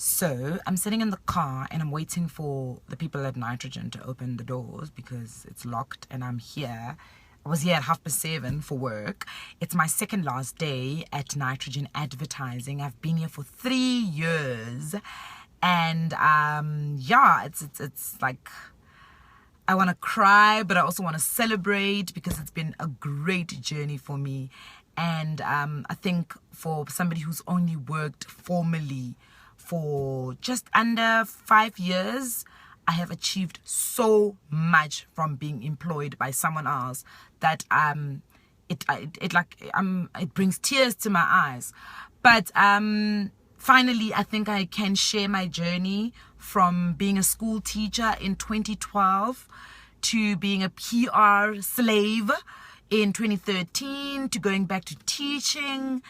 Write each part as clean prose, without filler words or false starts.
So I'm sitting in the car and I'm waiting for the people at Nitrogen to open the doors because it's locked, and I'm here. I was here at 7:30 for work. It's my second last day at Nitrogen Advertising. I've been here for 3 years, and yeah, it's like I want to cry, but I also want to celebrate because it's been a great journey for me. And I think for somebody who's only worked formally for just under 5 years, I have achieved so much from being employed by someone else that it brings tears to my eyes. But finally, I think I can share my journey from being a school teacher in 2012 to being a PR slave in 2013 to going back to teaching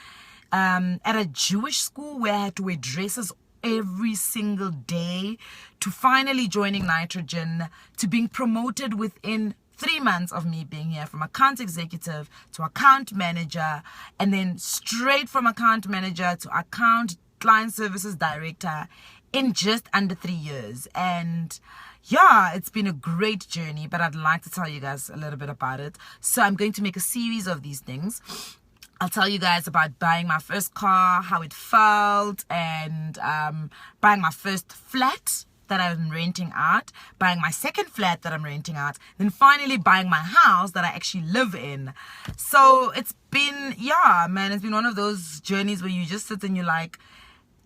at a Jewish school where I had to wear dresses every single day, to finally joining Nitrogen, to being promoted within 3 months of me being here from account executive to account manager, and then straight from account manager to account client services director in just under 3 years. And yeah, it's been a great journey, but I'd like to tell you guys a little bit about it. So I'm going to make a series of these things. I'll tell you guys about buying my first car, how it felt, and buying my first flat that I'm renting out, buying my second flat that I'm renting out, then finally buying my house that I actually live in. So it's been, yeah, man, it's been one of those journeys where you just sit and you're like,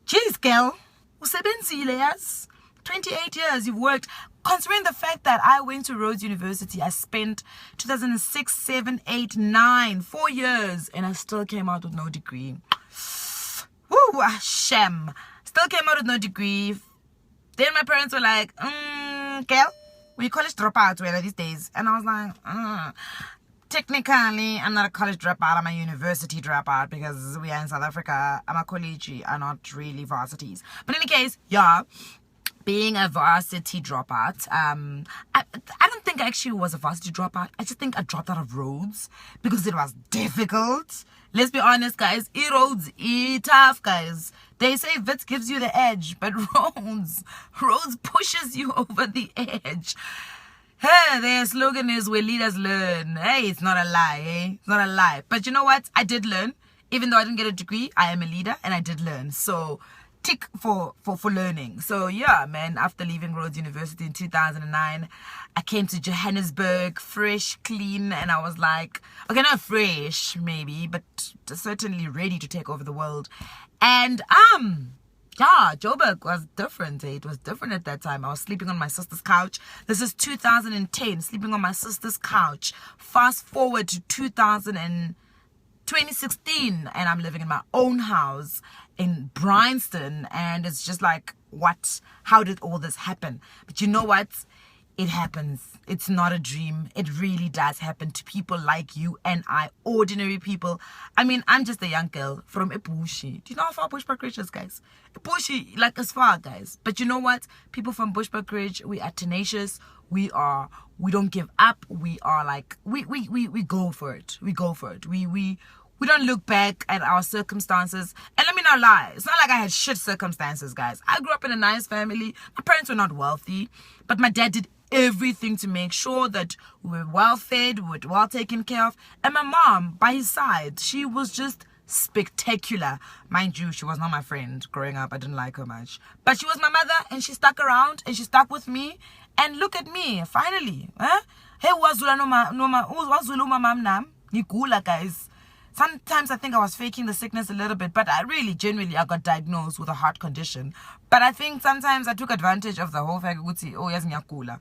geez, girl, usebenzile, yes? 28 years you've worked. Considering the fact that I went to Rhodes University, I spent 2006, 7, 8, 9, 4 years, and I still came out with no degree. Woo, shame. Still came out with no degree. Then my parents were like, girl, we college dropouts these days. And I was like, technically, I'm not a college dropout, I'm a university dropout because we are in South Africa. I'm a college, are not really varsities. But in any case, yeah, being a varsity dropout, I don't think I actually was a varsity dropout. I just think I dropped out of Rhodes because it was difficult. Let's be honest, guys. Rhodes is tough, guys. They say Wits gives you the edge, but Rhodes pushes you over the edge. Hey, their slogan is where leaders learn. Hey, it's not a lie, eh? It's not a lie. But you know what? I did learn. Even though I didn't get a degree, I am a leader and I did learn. So tick for learning. So yeah, man, after leaving Rhodes University in 2009, I came to Johannesburg, fresh, clean, and I was like, okay, not fresh maybe, but certainly ready to take over the world. And yeah, Joburg was different. It was different at that time. I was sleeping on my sister's couch. This is 2010, sleeping on my sister's couch. Fast forward to 2016, and I'm living in my own house in Bryanston, and it's just like, what? How did all this happen? But you know what? It happens. It's not a dream. It really does happen to people like you and I, ordinary people. I mean, I'm just a young girl from Epushi. Do you know how far Bushbuck Ridge is, guys? Epushi, like, as far, guys. But you know what? People from Bushbuck Ridge, we are tenacious. We don't give up. We are like, we go for it. We go for it. We don't look back at our circumstances. And let me not lie. It's not like I had shit circumstances, guys. I grew up in a nice family. My parents were not wealthy, but my dad did everything to make sure that we were well fed, we were well taken care of. And my mom, by his side, she was just spectacular. Mind you, she was not my friend growing up. I didn't like her much. But she was my mother, and she stuck around, and she stuck with me. And look at me, finally. Hey, wazula no mam nam. Nikula, guys. Sometimes I think I was faking the sickness a little bit, but I got diagnosed with a heart condition. But I think sometimes I took advantage of the whole fact oh, yes, ngiyagula.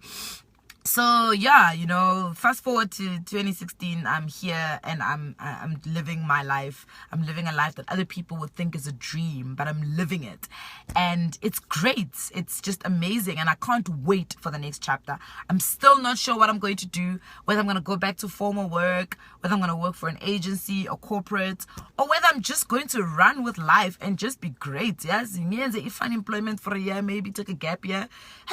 So yeah, you know, fast forward to 2016, I'm here and I'm living my life. I'm living a life that other people would think is a dream, but I'm living it. And it's great. It's just amazing. And I can't wait for the next chapter. I'm still not sure what I'm going to do, whether I'm going to go back to formal work, whether I'm going to work for an agency or corporate, or whether I'm just going to run with life and just be great. Yes, if unemployment for a year, maybe take a gap year.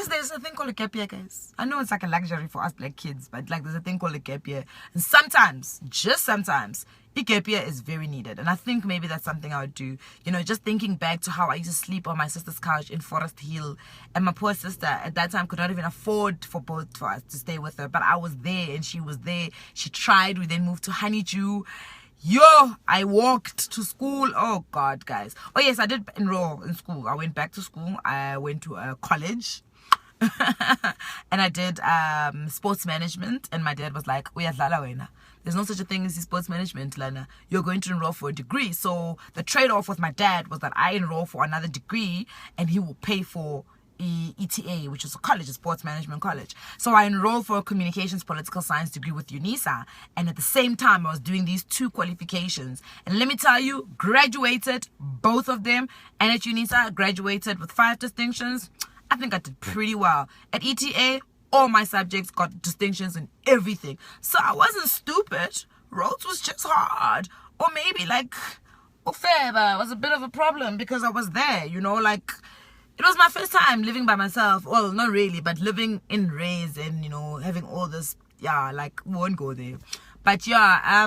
There's a thing called a gap year, guys. I know it's like a luxury for us black kids, but like there's a thing called a gap year. And sometimes, just sometimes, a gap year is very needed. And I think maybe that's something I would do. You know, just thinking back to how I used to sleep on my sister's couch in Forest Hill. And my poor sister at that time could not even afford for both of us to stay with her. But I was there and she was there. She tried. We then moved to Honeydew. Yo, I walked to school. Oh God, guys. Oh yes, I did enroll in school. I went back to school. I went to a college. And I did sports management. And my dad was like, "Uyadlala wena. There's no such a thing as sports management, Lana. You're going to enroll for a degree." So the trade-off with my dad was that I enroll for another degree and he will pay for ETA, which is a college, a sports management college. So I enrolled for a communications political science degree with UNISA, and at the same time I was doing these 2 qualifications. And let me tell you, graduated both of them. And at UNISA I graduated with 5 distinctions. I think I did pretty well. At ETA, all my subjects got distinctions in everything. So I wasn't stupid. Roads was just hard. Or maybe like Ufeba was a bit of a problem because I was there, you know, like it was my first time living by myself. Well, not really, but living in Rays and, you know, having all this, yeah, like, won't go there. But yeah,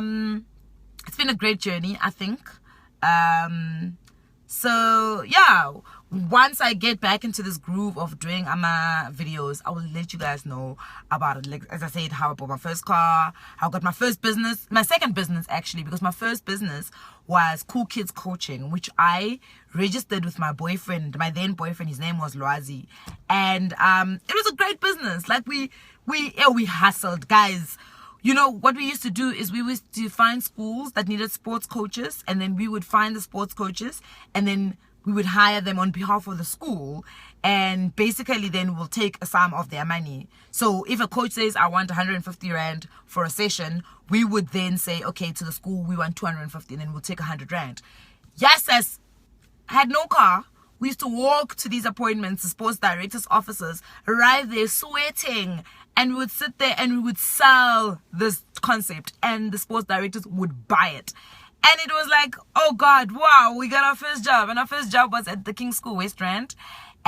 it's been a great journey, I think. So yeah, once I get back into this groove of doing my videos, I will let you guys know about it. Like, as I said, how I bought my first car, how I got my first business, my second business actually, because my first business was Cool Kids Coaching, which I registered with my boyfriend, my then boyfriend. His name was Lwazi, and it was a great business. Like we hustled, guys. You know, what we used to do is we used to find schools that needed sports coaches, and then we would find the sports coaches, and then we would hire them on behalf of the school, and basically then we'll take a sum of their money. So if a coach says, "I want 150 Rand for a session," we would then say, okay, to the school, we want 250, and then we'll take 100 Rand. Yes, as I had no car. We used to walk to these appointments, the sports directors' offices, arrive there sweating, and we would sit there and we would sell this concept, and the sports directors would buy it. And it was like, oh God, wow, we got our first job. And our first job was at the King's School, West Rand.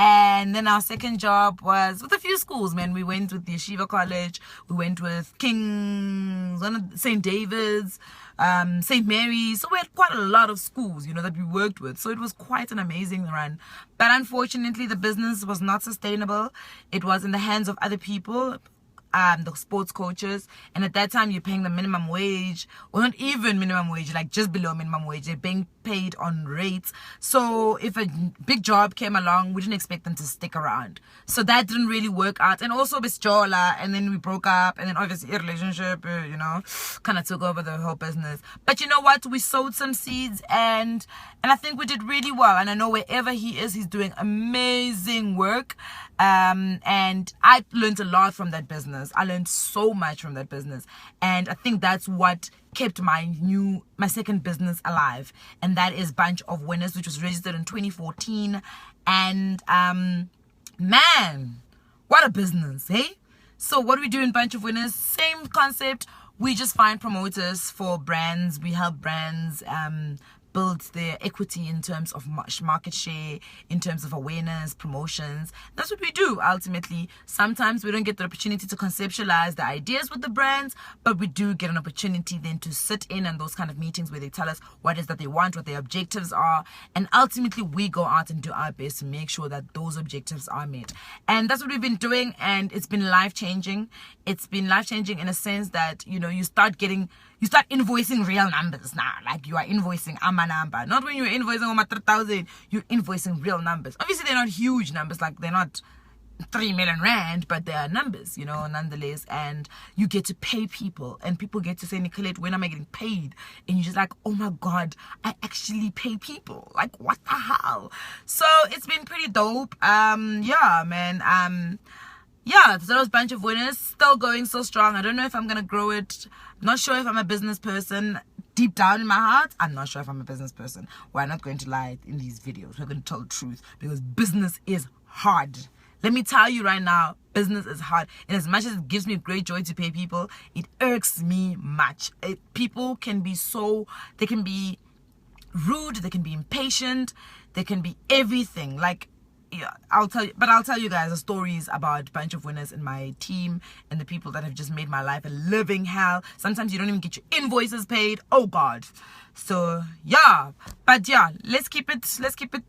And then our second job was with a few schools, man. We went with the Yeshiva College. We went with King's, St. David's, St. Mary's. So we had quite a lot of schools, you know, that we worked with. So it was quite an amazing run. But unfortunately, the business was not sustainable. It was in the hands of other people, the sports coaches, and at that time you're paying the minimum wage, or not even minimum wage, like just below minimum wage. They're being paid on rates. So if a big job came along, we didn't expect them to stick around. So that didn't really work out. And also with Jola, and then we broke up, and then obviously a relationship, you know, kind of took over the whole business. But you know what, we sowed some seeds, and I think we did really well. And I know wherever he is, he's doing amazing work. And I learned a lot from that business. I learned so much from that business, and I think that's what kept my second business alive, and that is Bunch of Winners, which was registered in 2014. And man, what a business, hey? So what do we do in Bunch of Winners? Same concept. We just find promoters for brands. We help brands build their equity in terms of market share, in terms of awareness, promotions. That's what we do ultimately. Sometimes we don't get the opportunity to conceptualize the ideas with the brands, but we do get an opportunity then to sit in on those kind of meetings where they tell us what it is that they want, what their objectives are, and ultimately we go out and do our best to make sure that those objectives are met. And that's what we've been doing, and it's been life-changing. It's been life-changing in a sense that, you know, you start invoicing real numbers now. Like you are invoicing a number. Not when you're invoicing 3,000, you're invoicing real numbers. Obviously, they're not huge numbers. Like they're not 3 million Rand, but they are numbers, you know, nonetheless. And you get to pay people, and people get to say, "Nicolette, when am I getting paid?" And you're just like, oh my God, I actually pay people. Like, what the hell? So it's been pretty dope. Yeah, man. Yeah, so that was Bunch of Winners. Still going so strong. I don't know if I'm gonna grow it. Not sure if I'm a business person. Deep down in my heart, I'm not sure if I'm a business person. We're not going to lie in these videos. We're going to tell the truth, because business is hard. Let me tell you right now, business is hard. And as much as it gives me great joy to pay people, it irks me much. People can be they can be rude, they can be impatient, they can be everything. Like, yeah, I'll tell you guys the stories about a bunch of winners in my team and the people that have just made my life a living hell. Sometimes you don't even get your invoices paid. Oh God. So yeah, but yeah, let's keep it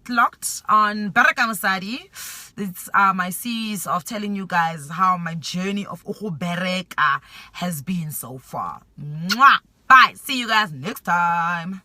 locked on Baraka Masadi. It's my series of telling you guys how my journey of Bereka has been so far. Mwah! Bye. See you guys next time.